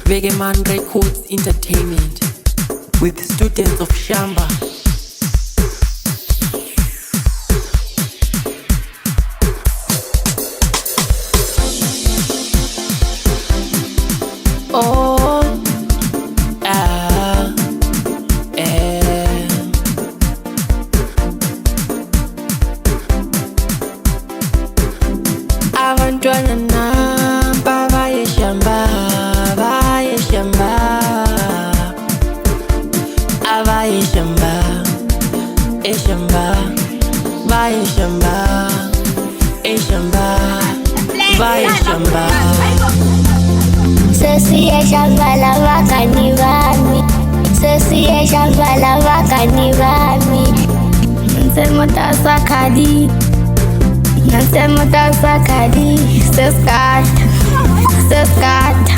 Vegeman Records Entertainment with students of Shamba. Oh, ah, eh. Abantwana namba baye shamba, baye shamba, abaye shamba, eshamba, baye shamba, eshamba, baye shamba. Sesi shamba la wakani wami, sesi shamba la wakani wami. Nasema tasakadi, nasema tasakadi. Seskat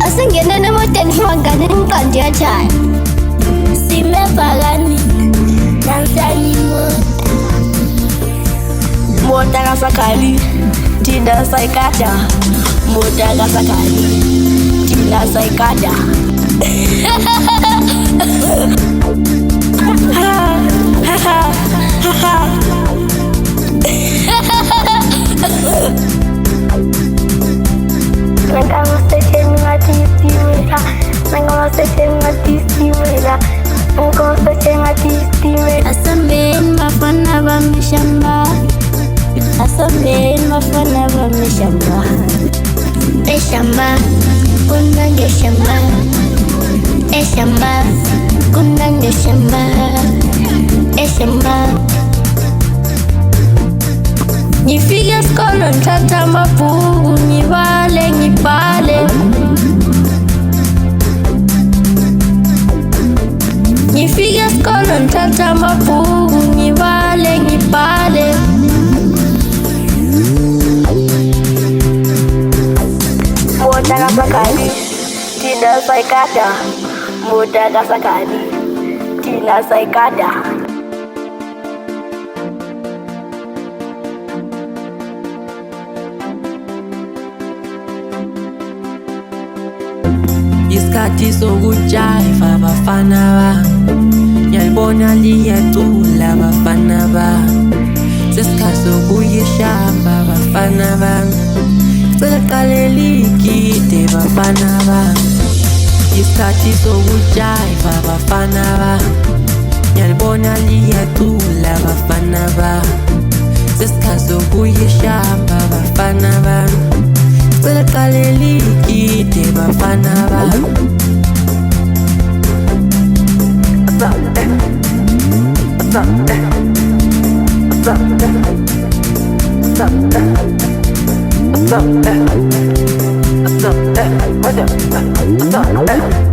asingene nemoteni magani mkandia chai. Sime pagani namsani mota kasakali tinda saikata. Mota kasakali tinda saikata. Asamben mafana bameshamba, asamben mafana bameshamba. Eshamba kunange shamba, eshamba kunange shamba, eshamba. Nifike skolo nthatha amabhuku ngibale ngibhale. Nifike skolo nthatha amabhuku ngibale ngibhale. Mota kasakali tinda saikata, mota kasakali tinda saikata. Isikhathi sokujiva bafana bami, ngiyalibona liyacula bafana bami. Sesikhathi sokuyishamba bafana bami, cela qale ligide bafana bami. Isikhathi sokujiva bafana bami, ngiyalibona liyacula bafana bami. Sesikhathi sokuyishamba bafana bami, cela qale ligide bafana bami. What's up?